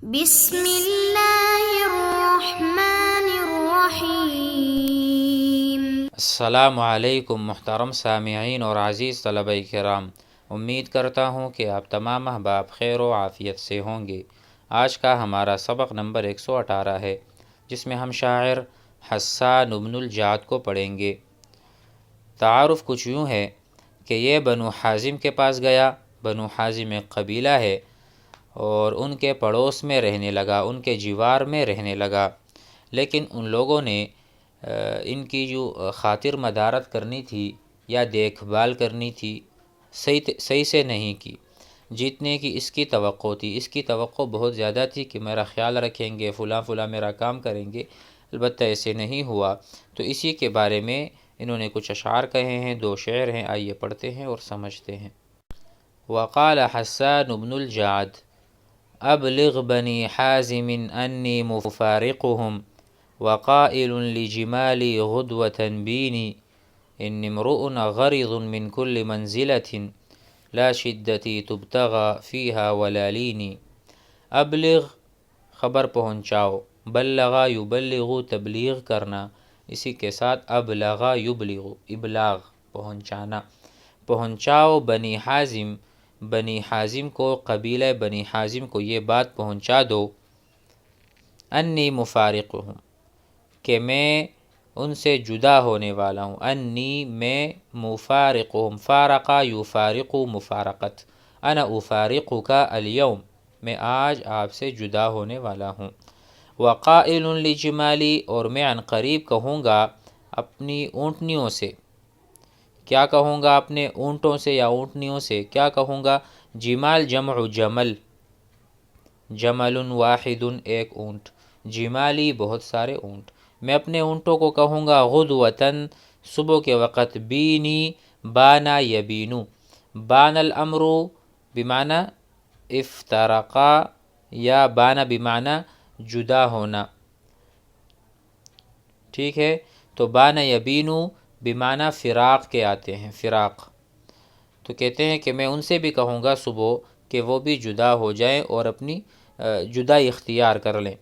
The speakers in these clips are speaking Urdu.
بسم اللہ الرحمن الرحیم۔ السلام علیکم محترم سامعین اور عزیز طلبہ کرام، امید کرتا ہوں کہ آپ تمام احباب خیر و عافیت سے ہوں گے۔ آج کا ہمارا سبق نمبر 118 ہے، جس میں ہم شاعر حسان بن الجعد کو پڑھیں گے۔ تعارف کچھ یوں ہے کہ یہ بنو حازم کے پاس گیا۔ بنو حازم ایک قبیلہ ہے اور ان کے پڑوس میں رہنے لگا، ان کے جوار میں رہنے لگا، لیکن ان لوگوں نے ان کی جو خاطر مدارت کرنی تھی یا دیکھ بھال کرنی تھی صحیح سے نہیں کی، جتنے کی اس کی توقع تھی۔ اس کی توقع بہت زیادہ تھی کہ میرا خیال رکھیں گے، فلاں فلاں میرا کام کریں گے، البتہ ایسے نہیں ہوا۔ تو اسی کے بارے میں انہوں نے کچھ اشعار کہے ہیں، 2 شعر ہیں، آئیے پڑھتے ہیں اور سمجھتے ہیں۔ وقال حسان بن الجعد ابلغ بنی حازم انی مفارقهم وقائل لجمالی غدوة بینی ان امرؤ غرض من كل منزلة لا شدتی تبتغى فيها ولا لینی۔ ابلغ خبر پہنچاؤ، بلغا یبلغ تبلیغ کرنا، اسی کے ساتھ ابلغا یبلغ ابلاغ پہنچانا۔ پہنچاؤ بنی حازم، بنی حازم کو، قبیلہ بنی حازم کو یہ بات پہنچا دو، انی مفارقہم، کہ میں ان سے جدا ہونے والا ہوں۔ انی میں، مفارقہم، فارقہ یفارق مفارقت، انا افارقک اليوم، میں آج آپ سے جدا ہونے والا ہوں۔ وقائل لجمالی، اور میں عن قریب کہوں گا اپنی اونٹنیوں سے۔ کیا کہوں گا؟ اپنے اونٹوں سے یا اونٹنیوں سے کیا کہوں گا؟ جمال جمع جمل، جمل واحد ایک اونٹ، جمالی بہت سارے اونٹ۔ میں اپنے اونٹوں کو کہوں گا غدوتاً، صبح کے وقت، بینی بانا یبینو، بان الامر بمعنی افترقا، یا بانا بمعنی جدا ہونا، ٹھیک ہے؟ تو بانا یبینو بمعنی فراق کے آتے ہیں، فراق۔ تو کہتے ہیں کہ میں ان سے بھی کہوں گا صبح کہ وہ بھی جدا ہو جائیں اور اپنی جدائی اختیار کر لیں۔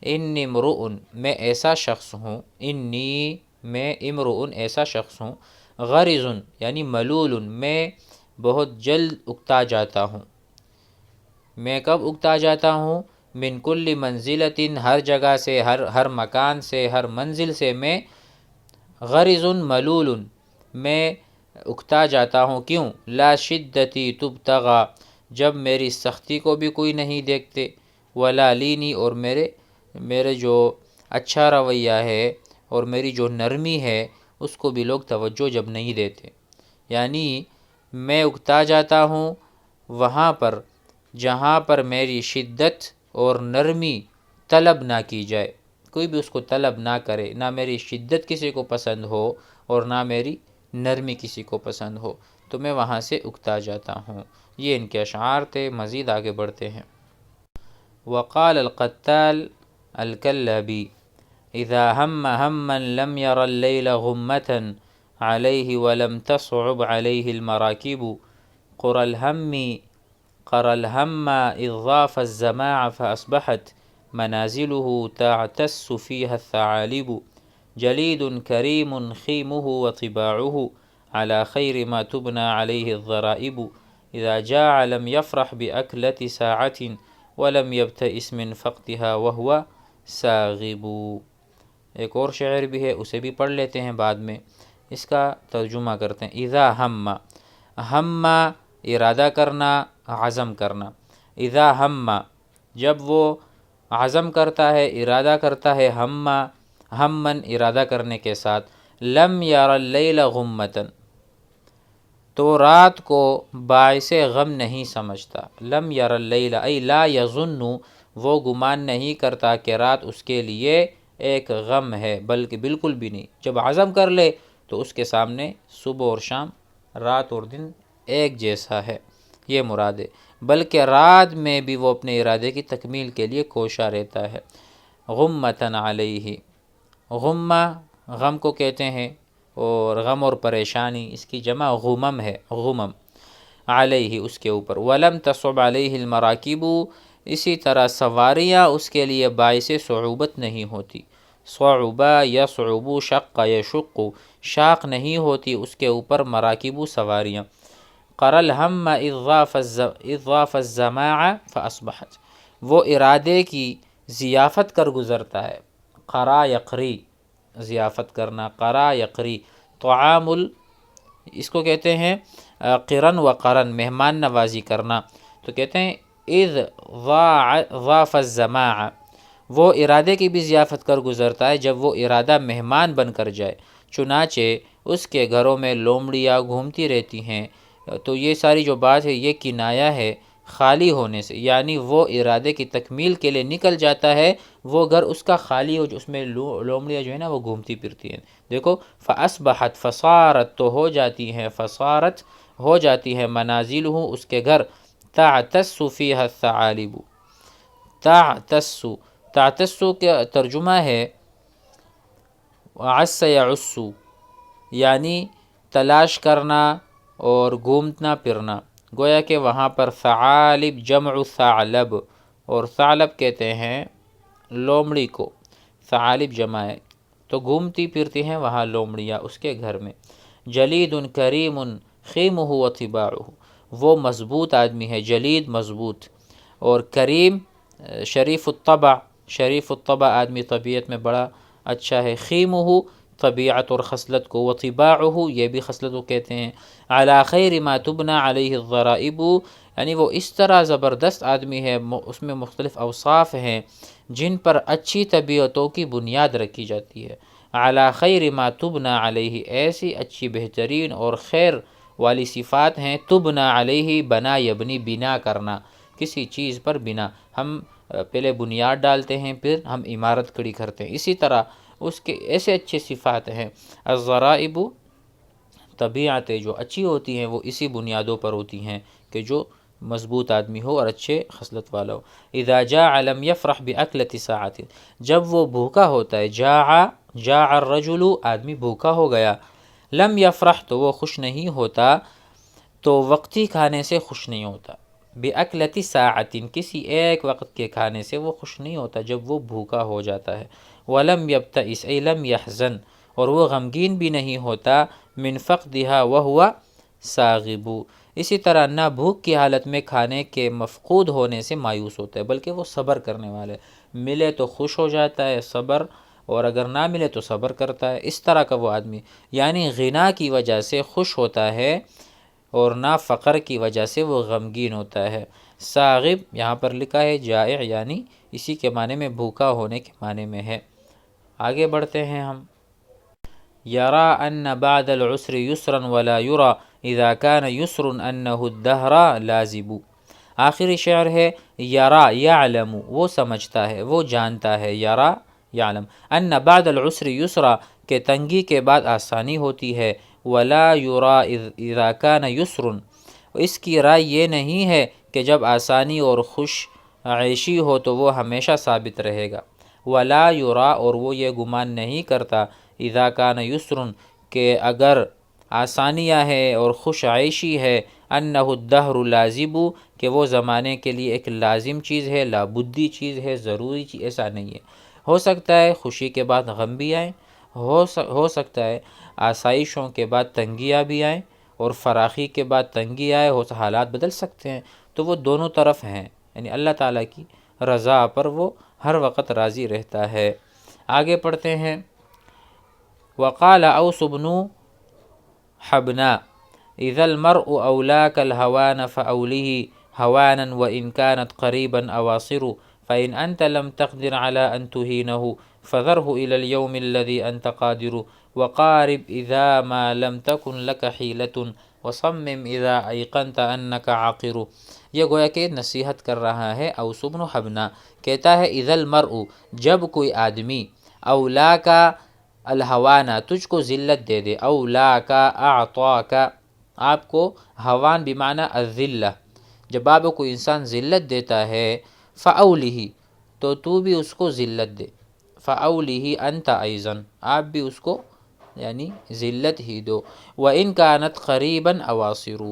انی امرؤ، میں ایسا شخص ہوں، انی میں، امرؤ ایسا شخص ہوں، غرض یعنی ملول، میں بہت جلد اکتا جاتا ہوں۔ میں کب اکتا جاتا ہوں؟ من کل منزلۃ، ہر جگہ سے، ہر مکان سے، ہر منزل سے میں، غرض ملول، میں اکتا جاتا ہوں۔ کیوں؟ لا شدتی تبتغى، جب میری سختی کو بھی کوئی نہیں دیکھتے، ولا لینی، اور میرے جو اچھا رویہ ہے اور میری جو نرمی ہے اس کو بھی لوگ توجہ جب نہیں دیتے۔ یعنی میں اکتا جاتا ہوں وہاں پر جہاں پر میری شدت اور نرمی طلب نہ کی جائے، کوئی بھی اس کو طلب نہ کرے، نہ میری شدت کسی کو پسند ہو اور نہ میری نرمی کسی کو پسند ہو، تو میں وہاں سے اکتا جاتا ہوں۔ یہ ان کے اشعار تھے، مزید آگے بڑھتے ہیں۔ وقال القتال الکلابی اذا ہم ہما لم یر اللیل غمة علیہ ولم تصعب علیہ المراکب قرى الهم اذ ضاف الزماع فاصبحت منازله تعتس فيها الثعالب جلید کریم خیمه وطباعه على خیر ما تبنى عليه الضرائب اذا جاع لم يفرح بأکلة ساعة ولم يبتئس من فقدها وهو ساغب۔ ایک اور شعر بھی ہے، اسے بھی پڑھ لیتے ہیں بعد میں، اس کا ترجمہ کرتے ہیں۔ اذا ہم، ہم ارادہ کرنا، عزم کرنا۔ اذا ہم، جب وہ عزم کرتا ہے، ارادہ کرتا ہے، ہمن ارادہ کرنے کے ساتھ، لم یر اللیل غمة، تو رات کو باعث غم نہیں سمجھتا۔ لم یر اللیل ای لا یظن، وہ گمان نہیں کرتا کہ رات اس کے لیے ایک غم ہے، بلکہ بالکل بھی نہیں۔ جب عزم کر لے تو اس کے سامنے صبح اور شام، رات اور دن ایک جیسا ہے، یہ مراد ہے، بلکہ رات میں بھی وہ اپنے ارادے کی تکمیل کے لیے کوشاں رہتا ہے۔ غمۃ علیہ، غمہ غم کو کہتے ہیں، اور غم اور پریشانی اس کی جمع غمم ہے، غمم، علیہ اس کے اوپر، ولم تصب علیہ المراکب، اسی طرح سواریاں اس کے لیے باعث صعوبت نہیں ہوتی، صعوبہ یصعب شق یشق، شاق نہیں ہوتی اس کے اوپر مراکب و سواریاں۔ قر الہم اضاف الزماع فاصبحت، وہ ارادے کی ضیافت کر گزرتا ہے۔ قرا یقری، ضیافت کرنا، قرا یقری، طعام اس کو کہتے ہیں قرن و قرن، مہمان نوازی کرنا، تو کہتے ہیں اذ ضاف الزماع، وہ ارادے کی بھی ضیافت کر گزرتا ہے جب وہ ارادہ مہمان بن کر جائے، چنانچہ اس کے گھروں میں لومڑیاں گھومتی رہتی ہیں۔ تو یہ ساری جو بات ہے یہ کنایہ ہے خالی ہونے سے، یعنی وہ ارادے کی تکمیل کے لیے نکل جاتا ہے، وہ گھر اس کا خالی ہو، جو اس میں لومڑیاں جو ہے نا وہ گھومتی پھرتی ہیں۔ دیکھو فاصبحت، فصارت تو ہو جاتی ہیں، فصارت ہو جاتی ہے، منازل ہوں اس کے گھر، تعتس فیہا الثعالب، تعتس، تعتس کا ترجمہ ہے عس یعس، یعنی تلاش کرنا اور گھومنا پھرنا، گویا کہ وہاں پر ثعالب جمع ثعلب، اور ثعلب کہتے ہیں لومڑی کو، ثعالب جمع ہے، تو گھومتی پھرتی ہیں وہاں لومڑیاں اس کے گھر میں۔ جلید کریم خیمہ وطباعہ، وہ مضبوط آدمی ہے، جلید مضبوط، اور کریم شریف الطبع، شریف الطبع آدمی طبیعت میں بڑا اچھا ہے، خیمہ طبیعت اور خصلت کو، وطباعہ یہ بھی خصلت کو کہتے ہیں، علی خیر ما تبنى علیہ الضرائب، یعنی وہ اس طرح زبردست آدمی ہے، اس میں مختلف اوصاف ہیں جن پر اچھی طبیعتوں کی بنیاد رکھی جاتی ہے۔ علی خیر ما تبنى علیہ، ایسی اچھی بہترین اور خیر والی صفات ہیں، تبنى علیہ بنا یبنی، بنا کرنا، کسی چیز پر بنا، ہم پہلے بنیاد ڈالتے ہیں پھر ہم عمارت کھڑی کرتے ہیں، اسی طرح اس کے ایسے اچھے صفات ہیں۔ الضرائب طبیعتیں جو اچھی ہوتی ہیں وہ اسی بنیادوں پر ہوتی ہیں کہ جو مضبوط آدمی ہو اور اچھے خصلت والا ہو۔ اذا جاع لم يفرح باکلۃ ساعۃ، جب وہ بھوکا ہوتا ہے، جاع الرجل، آدمی بھوکا ہو گیا، لم یفرح تو وہ خوش نہیں ہوتا، تو وقتی کھانے سے خوش نہیں ہوتا، باکلۃ ساعۃ کسی ایک وقت کے کھانے سے وہ خوش نہیں ہوتا جب وہ بھوکا ہو جاتا ہے۔ ولم یبتئس ای لم یحزن، اور وہ غمگین بھی نہیں ہوتا، من فقدها وهو ساغب، اسی طرح نہ بھوک کی حالت میں کھانے کے مفقود ہونے سے مایوس ہوتا ہے، بلکہ وہ صبر کرنے والے، ملے تو خوش ہو جاتا ہے صبر، اور اگر نہ ملے تو صبر کرتا ہے، اس طرح کا وہ آدمی، یعنی غنا کی وجہ سے خوش ہوتا ہے اور نہ فقر کی وجہ سے وہ غمگین ہوتا ہے۔ ساغب یہاں پر لکھا ہے جائع، یعنی اسی کے معنی میں بھوکا ہونے کے معنی میں ہے۔ آگے بڑھتے ہیں ہم۔ یرا ان بعد العسر یسرا ولا یرا اذا کان یسر انہ الدہر لازب، آخری شعر ہے یرا یعلم، وہ سمجھتا ہے، وہ جانتا ہے، یرا یعلم، ان بعد العسر یسرا کہ تنگی کے بعد آسانی ہوتی ہے، ولا یرا اذا کان یسر، اس کی رائے یہ نہیں ہے کہ جب آسانی اور خوش عیشی ہو تو وہ ہمیشہ ثابت رہے گا، ولا یرا، اور وہ یہ گمان نہیں کرتا، اذا کان یسر کہ اگر آسانیاں ہے اور خوش عیشی ہے، انہ الدہر لازب کہ وہ زمانے کے لیے ایک لازم چیز ہے، لابدی چیز ہے، ضروری چیز، ایسا نہیں ہے۔ ہو سکتا ہے خوشی کے بعد غم بھی آئیں، ہو سکتا ہے آسائشوں کے بعد تنگیاں بھی آئیں، اور فراخی کے بعد تنگی آئے، حالات بدل سکتے ہیں، تو وہ دونوں طرف ہیں، یعنی اللہ تعالیٰ کی رضا پر وہ ہر وقت راضی رہتا ہے۔ آگے پڑھتے ہیں۔ وقال اوس بن حبنا اذا المرء اولاك الهوان فاوله هوانا وان كانت قريبا اواصر فان انت لم تقدر على ان تهينه فذره الى اليوم الذي انت قادر وقارب اذا ما لم تكن لك حيلة وصمم اذا ایقنت انك عاقر، یہ گویا کہ نصیحت کر رہا ہے اوس بن حبنا، کہتا ہے اذا المرء، جب کوئی آدمی، اولا کا الہوانا تجھ کو ذلت دے دے، اولا کا اعطا کا، آپ کو ہوان بمعنی الذلہ، جب آپ کو کوئی انسان ذلت دیتا ہے، فاولہ تو تو بھی اس کو ذلت دے، فاولہ انت ایضا، آپ بھی اس کو یعنی ذلت ہی دو۔ وَإِن كَانَتْ قَرِيبًا أَوَاصِرُ،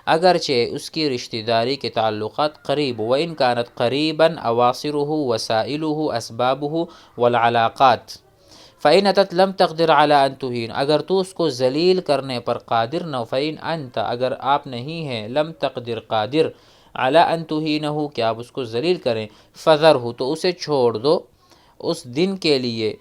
اگرچہ اس کی رشتہ داری کے تعلقات قریب، وَإِن كَانَتْ قَرِيبًا أَوَاصِرُهُ وَسَائِلُهُ أَسْبَابُهُ وَالْعَلَاقَاتِ فَإِنْ أَتَتْ لَمْ تَقْدِرْ عَلَىٰ أَن تُهِينَ، اگر تو اس کو ذلیل کرنے پر قادر نہ ہو، فَإِنْ أَنْتَ، اگر آپ نہیں ہیں، لم تقدر قادر، عَلَىٰ أَن تُهِينَهُ کہ آپ اس کو ذلیل کریں، فَذَرْهُ تو اسے چھوڑ دو اس دن کے لیے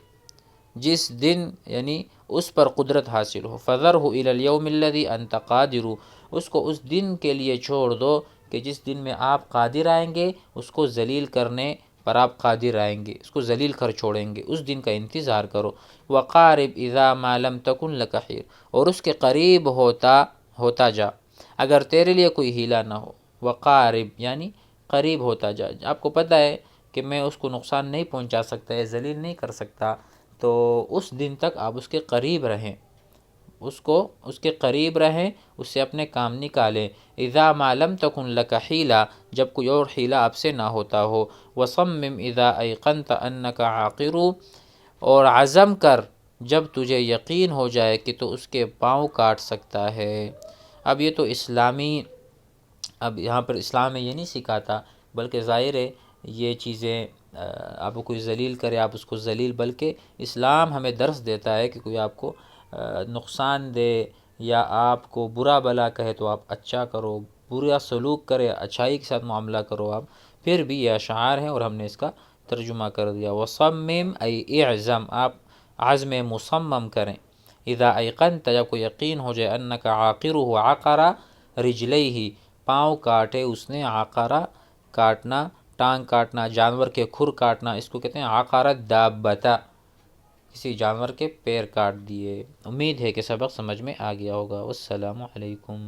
جس دن یعنی اس پر قدرت حاصل ہو، فَذَرْهُ إِلَى الْيَوْمِ الَّذِي أَنْتَ قَادِرُ، اس کو اس دن کے لیے چھوڑ دو کہ جس دن میں آپ قادر آئیں گے، اس کو ذلیل کرنے پر آپ قادر آئیں گے، اس کو ذلیل کر چھوڑیں گے، اس دن کا انتظار کرو۔ وَقَارِبْ إِذَا مَا لَمْ تَكُنْ لَكَ حِيلَةٌ، اور اس کے قریب ہوتا جا اگر تیرے لیے کوئی ہیلا نہ ہو۔ وقارب یعنی قریب ہوتا جا، آپ کو پتہ ہے کہ میں اس کو نقصان نہیں پہنچا سکتا ہے، ذلیل نہیں کر سکتا، تو اس دن تک آپ اس کے قریب رہیں، اس کے قریب رہیں، اس سے اپنے کام نکالیں۔ اذا ما لم تکن لک حیلہ، جب کوئی اور حیلہ آپ سے نہ ہوتا ہو۔ وصمم اذا ایقنت انک عاقر، اور عزم کر جب تجھے یقین ہو جائے کہ تو اس کے پاؤں کاٹ سکتا ہے۔ اب یہ تو اب یہاں پر اسلام میں یہ نہیں سکھاتا، بلکہ ظاہر ہے یہ چیزیں آپ کو کوئی ذلیل کرے آپ اس کو ذلیل، بلکہ اسلام ہمیں درس دیتا ہے کہ کوئی آپ کو نقصان دے یا آپ کو برا بلا کہے تو آپ اچھا کرو، برا سلوک کرے اچھائی کے ساتھ معاملہ کرو آپ۔ پھر بھی یہ اشعار ہیں اور ہم نے اس کا ترجمہ کر دیا۔ وصمم ای اعزم، آپ عزم مصمم کریں۔ اذا ایقنت، جب کو یقین ہو جائے، انک عاقرہ، عقرہ رجلیہ، پاؤں کاٹے اس نے، عقرہ کاٹنا، ٹانگ کاٹنا، جانور کے کھر کاٹنا، اس کو کہتے ہیں عقرت دابتا، کسی جانور کے پیر کاٹ دیے۔ امید ہے کہ سبق سمجھ میں آ گیا ہوگا۔ والسلام علیکم۔